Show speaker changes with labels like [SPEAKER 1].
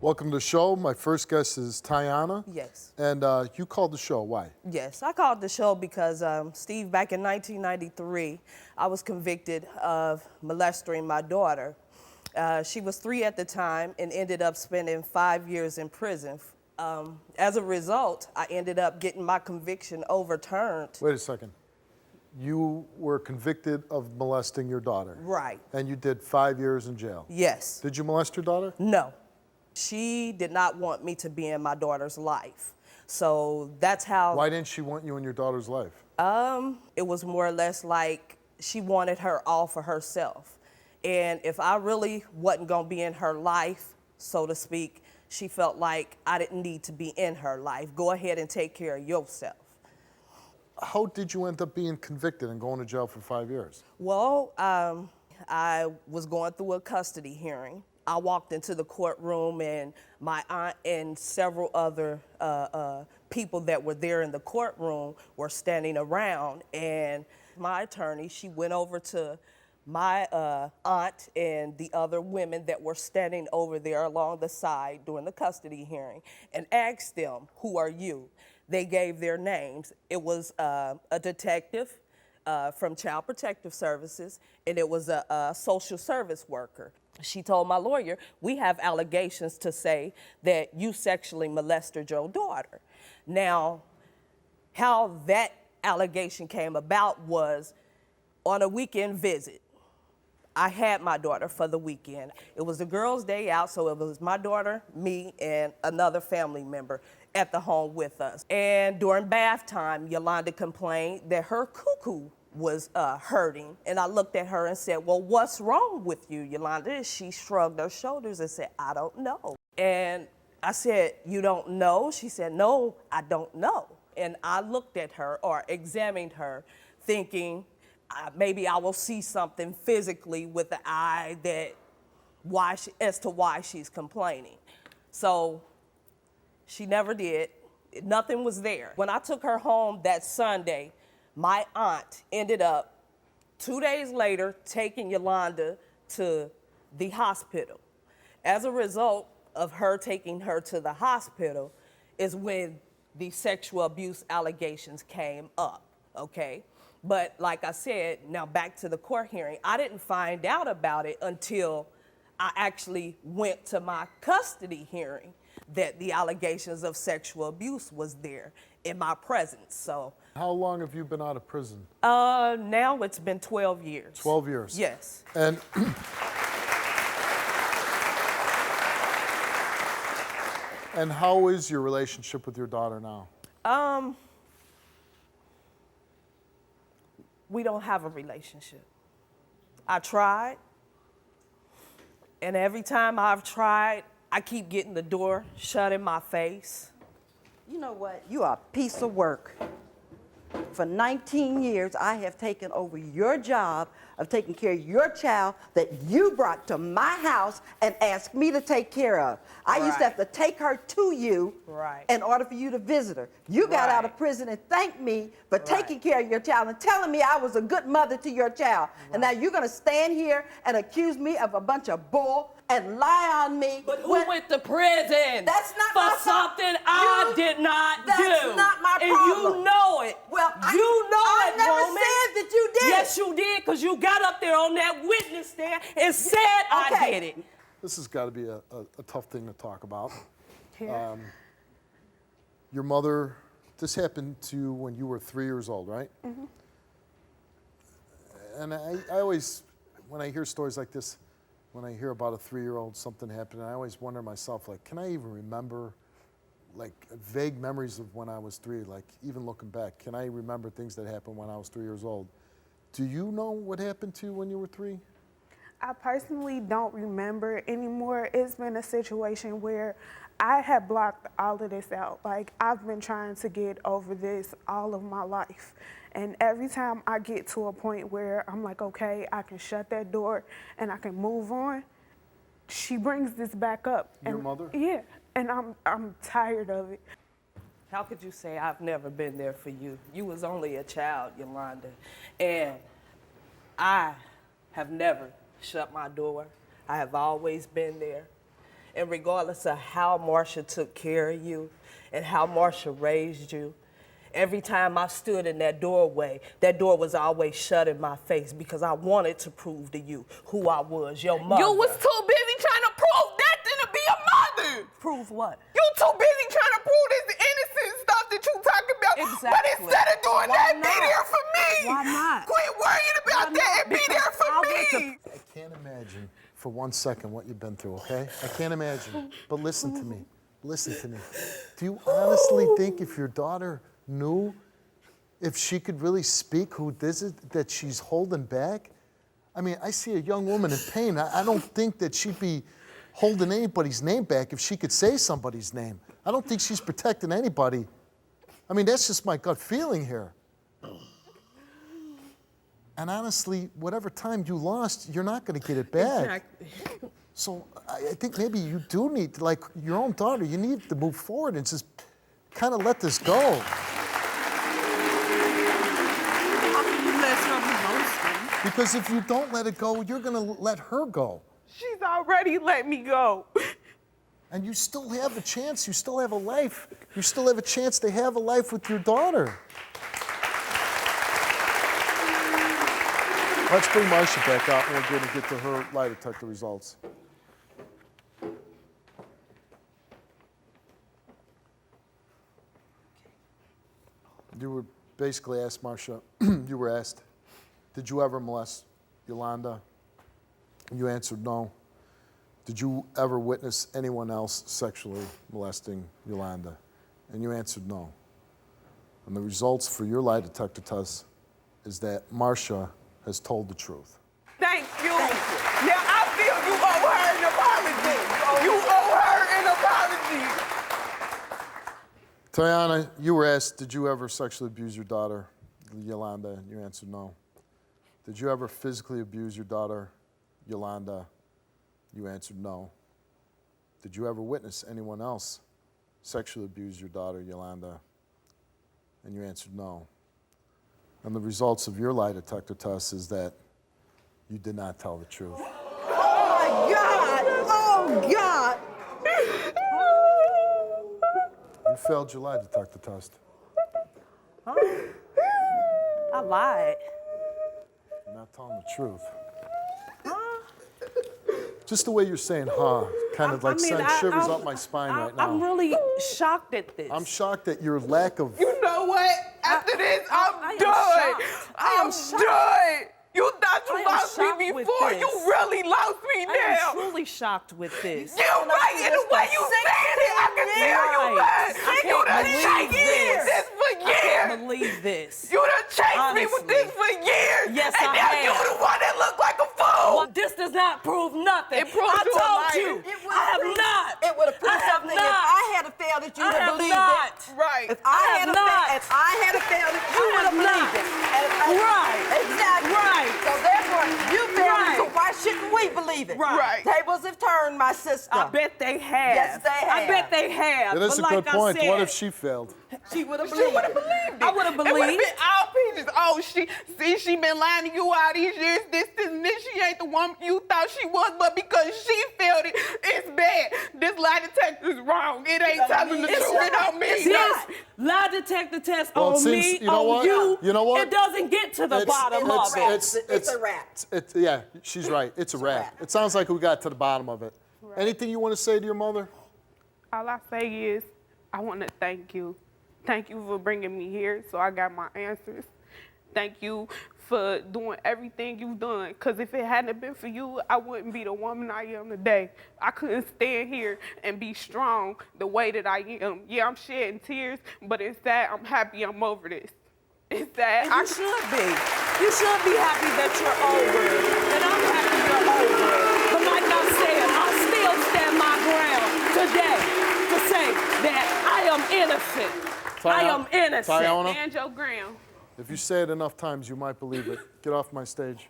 [SPEAKER 1] Welcome to the show. My first guest is Tiana.
[SPEAKER 2] Yes.
[SPEAKER 1] And you called the show. Why?
[SPEAKER 2] Yes, I called the show because, Steve, back in 1993, I was convicted of molesting my daughter. She was 3 at the time and ended up spending 5 years in prison. As a result, I ended up getting my conviction overturned.
[SPEAKER 1] Wait a second. You were convicted of molesting your daughter.
[SPEAKER 2] Right.
[SPEAKER 1] And you did 5 years in jail.
[SPEAKER 2] Yes.
[SPEAKER 1] Did you molest your daughter?
[SPEAKER 2] No. She did not want me to be in my daughter's life. So that's how...
[SPEAKER 1] Why didn't she want you in your daughter's life?
[SPEAKER 2] It was more or less like she wanted her all for herself. And if I really wasn't gonna be in her life, so to speak, she felt like I didn't need to be in her life. Go ahead and take care of yourself.
[SPEAKER 1] How did you end up being convicted and going to jail for 5 years?
[SPEAKER 2] Well, I was going through a custody hearing. I walked into the courtroom and my aunt and several other people that were there in the courtroom were standing around, and my attorney, she went over to my aunt and the other women that were standing over there along the side during the custody hearing and asked them, "Who are you?" They gave their names. It was a detective from Child Protective Services, and it was a social service worker. She told my lawyer, "We have allegations to say that you sexually molested your daughter." Now, how that allegation came about was on a weekend visit. I had my daughter for the weekend. It was the girls' day out, so it was my daughter, me, and another family member at the home with us. And during bath time, Yolanda complained that her cuckoo was hurting. And I looked at her and said, "Well, what's wrong with you, Yolanda?" And she shrugged her shoulders and said, "I don't know." And I said, "You don't know?" She said, "No, I don't know." And I looked at her or examined her thinking, maybe I will see something physically with the eye that as to why she's complaining. So she never did. Nothing was there. When I took her home that Sunday, my aunt ended up 2 days later taking Yolanda to the hospital. As a result of her taking her to the hospital is when the sexual abuse allegations came up, okay? But like I said, now back to the court hearing, I didn't find out about it until I actually went to my custody hearing that the allegations of sexual abuse was there in my presence, so.
[SPEAKER 1] How long have you been out of prison?
[SPEAKER 2] Now it's been 12 years.
[SPEAKER 1] 12 years?
[SPEAKER 2] Yes.
[SPEAKER 1] And and how is your relationship with your daughter now?
[SPEAKER 2] We don't have a relationship. I tried, and every time I've tried, I keep getting the door shut in my face.
[SPEAKER 3] You know what? You are a piece of work. For 19 years, I have taken over your job of taking care of your child that you brought to my house and asked me to take care of. I used to have to take her to you in order for you to visit her. You got out of prison and thanked me for taking care of your child and telling me I was a good mother to your child. And now you're going to stand here and accuse me of a bunch of bull and lie on me.
[SPEAKER 2] But who went to prison?
[SPEAKER 3] That's not
[SPEAKER 2] for
[SPEAKER 3] my
[SPEAKER 2] something I did not do.
[SPEAKER 3] That's not my problem.
[SPEAKER 2] And you know it.
[SPEAKER 3] Well,
[SPEAKER 2] I
[SPEAKER 3] never
[SPEAKER 2] woman.
[SPEAKER 3] said that you did.
[SPEAKER 2] Yes, you did, because you got up there on that witness stand and said I did it.
[SPEAKER 1] This has got to be a tough thing to talk about.
[SPEAKER 2] Yeah.
[SPEAKER 1] Your mother, this happened to you when you were 3 years old, right? Mm-hmm. And I always, when I hear stories like this, when I hear about a 3-year-old, something happened, I always wonder myself, like, can I even remember, like, vague memories of when I was 3, like, even looking back, can I remember things that happened when I was 3 years old? Do you know what happened to you when you were 3?
[SPEAKER 4] I personally don't remember anymore. It's been a situation where I have blocked all of this out. Like, I've been trying to get over this all of my life. And every time I get to a point where I'm like, okay, I can shut that door and I can move on, she brings this back up.
[SPEAKER 1] Your mother?
[SPEAKER 4] Yeah, and I'm tired of it.
[SPEAKER 2] How could you say I've never been there for you? You was only a child, Yolanda. And I have never shut my door. I have always been there. And regardless of how Marsha took care of you and how Marsha raised you, every time I stood in that doorway, that door was always shut in my face because I wanted to prove to you who I was, your mother.
[SPEAKER 5] You was too busy trying to prove that than to be a mother.
[SPEAKER 2] Prove what?
[SPEAKER 5] You too busy trying to prove this innocent stuff that you talking about.
[SPEAKER 2] Exactly.
[SPEAKER 5] But instead of doing
[SPEAKER 2] Why
[SPEAKER 5] that,
[SPEAKER 2] not?
[SPEAKER 5] be there for me.
[SPEAKER 2] Why not?
[SPEAKER 5] Quit worrying about
[SPEAKER 2] Why
[SPEAKER 5] that
[SPEAKER 2] not?
[SPEAKER 5] and be
[SPEAKER 2] Because
[SPEAKER 5] there for
[SPEAKER 2] I
[SPEAKER 5] me.
[SPEAKER 1] I can't imagine for 1 second what you've been through, okay? I can't imagine. But listen to me. Listen to me. Do you honestly think if your daughter knew, if she could really speak who this is, that she's holding back? I mean, I see a young woman in pain. I don't think that she'd be holding anybody's name back if she could say somebody's name. I don't think she's protecting anybody. I mean, that's just my gut feeling here. And honestly, whatever time you lost, you're not going to get it back.
[SPEAKER 2] Exactly.
[SPEAKER 1] So I think maybe you do need, like your own daughter, you need to move forward and just kind of let this go.
[SPEAKER 2] How can you let her be emotional?
[SPEAKER 1] Because if you don't let it go, you're going to let her go.
[SPEAKER 5] She's already let me go.
[SPEAKER 1] And you still have a chance. You still have a life. You still have a chance to have a life with your daughter. Let's bring Marsha back out and we're going to get to her lie detector results. You were basically asked, Marsha, you were asked, did you ever molest Yolanda? You answered no. Did you ever witness anyone else sexually molesting Yolanda? And you answered no. And the results for your lie detector test is that Marsha has told the truth.
[SPEAKER 5] Thank you. Now I feel you owe her an apology. You owe her an apology.
[SPEAKER 1] Tiana, you were asked, did you ever sexually abuse your daughter, Yolanda? And you answered no. Did you ever physically abuse your daughter, Yolanda? You answered no. Did you ever witness anyone else sexually abuse your daughter, Yolanda? And you answered no. And the results of your lie detector test is that you did not tell the truth.
[SPEAKER 3] Oh my God! Oh God!
[SPEAKER 1] You failed your lie detector test.
[SPEAKER 2] I lied.
[SPEAKER 1] You're not telling the truth. Just the way you're saying, kind of like sends shivers up my spine right now.
[SPEAKER 2] I'm really shocked at this.
[SPEAKER 1] I'm shocked at your lack of...
[SPEAKER 5] You know what? After this, I'm done.
[SPEAKER 2] I am shocked.
[SPEAKER 5] Done. You thought you
[SPEAKER 2] I am
[SPEAKER 5] lost me
[SPEAKER 2] shocked with
[SPEAKER 5] before.
[SPEAKER 2] this.
[SPEAKER 5] You really lost me
[SPEAKER 2] I
[SPEAKER 5] now.
[SPEAKER 2] am truly shocked with this.
[SPEAKER 5] You're right in the way you saying it. I can tell you
[SPEAKER 2] Right.
[SPEAKER 5] that. You done chased me with this for
[SPEAKER 2] I can't
[SPEAKER 5] years.
[SPEAKER 2] believe this.
[SPEAKER 5] You done chased me with this for years.
[SPEAKER 2] Yes,
[SPEAKER 5] and
[SPEAKER 2] I
[SPEAKER 5] now
[SPEAKER 2] have.
[SPEAKER 5] you the one that look like a fool.
[SPEAKER 2] Well, this does not prove nothing.
[SPEAKER 5] It proves
[SPEAKER 2] I
[SPEAKER 5] you a
[SPEAKER 2] told
[SPEAKER 5] liar.
[SPEAKER 2] you. I have not.
[SPEAKER 3] It would have proved
[SPEAKER 2] I have
[SPEAKER 3] something
[SPEAKER 2] not.
[SPEAKER 3] if I had failed it, you
[SPEAKER 2] I
[SPEAKER 3] would have
[SPEAKER 2] have
[SPEAKER 3] believed
[SPEAKER 2] not.
[SPEAKER 3] it.
[SPEAKER 5] Right.
[SPEAKER 3] If I
[SPEAKER 2] have not.
[SPEAKER 3] If I had failed it, you
[SPEAKER 2] I
[SPEAKER 3] would have
[SPEAKER 2] have
[SPEAKER 3] believed
[SPEAKER 2] not.
[SPEAKER 3] it. And
[SPEAKER 2] Right.
[SPEAKER 3] Exactly.
[SPEAKER 2] Right.
[SPEAKER 3] So therefore, you failed it, so
[SPEAKER 2] Right.
[SPEAKER 3] why shouldn't we believe it?
[SPEAKER 5] Right.
[SPEAKER 3] Tables have turned, my sister.
[SPEAKER 2] I bet they have.
[SPEAKER 3] Yes, they
[SPEAKER 2] I
[SPEAKER 3] have.
[SPEAKER 2] bet they have.
[SPEAKER 1] That is a
[SPEAKER 2] But
[SPEAKER 1] good
[SPEAKER 2] like
[SPEAKER 1] point.
[SPEAKER 2] I said,
[SPEAKER 1] What if she failed?
[SPEAKER 3] She would have
[SPEAKER 5] She
[SPEAKER 3] believed
[SPEAKER 5] would have
[SPEAKER 3] it.
[SPEAKER 5] believed it.
[SPEAKER 2] I would have
[SPEAKER 5] It would have
[SPEAKER 2] believed.
[SPEAKER 5] been all peaches. Oh, she been lying to you all these years. This, and this. She ain't the woman you thought she was, but because she failed it, it's bad. This lie detector is wrong. It ain't telling the truth. It don't mean
[SPEAKER 2] This
[SPEAKER 5] nothing.
[SPEAKER 2] lie detector test
[SPEAKER 1] Well, it
[SPEAKER 2] on
[SPEAKER 1] seems-
[SPEAKER 2] me,
[SPEAKER 1] you know
[SPEAKER 2] on
[SPEAKER 1] what?
[SPEAKER 2] you.
[SPEAKER 1] You know what?
[SPEAKER 2] It doesn't get to the bottom of it.
[SPEAKER 3] It's a wrap.
[SPEAKER 1] Yeah, she's right. It's a wrap.
[SPEAKER 3] wrap.
[SPEAKER 1] It sounds like we got to the bottom of it. Anything you want to say to your mother?
[SPEAKER 4] All I say is, I want to thank you. Thank you for bringing me here so I got my answers. Thank you for doing everything you've done. Because if it hadn't been for you, I wouldn't be the woman I am today. I couldn't stand here and be strong the way that I am. Yeah, I'm shedding tears, but inside, I'm happy I'm over this. Inside,
[SPEAKER 2] And you should be. You should be happy that you're over it. And I'm happy you're over it. But like I said, I still stand my ground today to say that I am innocent. I am innocent.
[SPEAKER 1] Tiana,
[SPEAKER 4] stand your ground.
[SPEAKER 1] if you say it enough times, you might believe it. Get off my stage.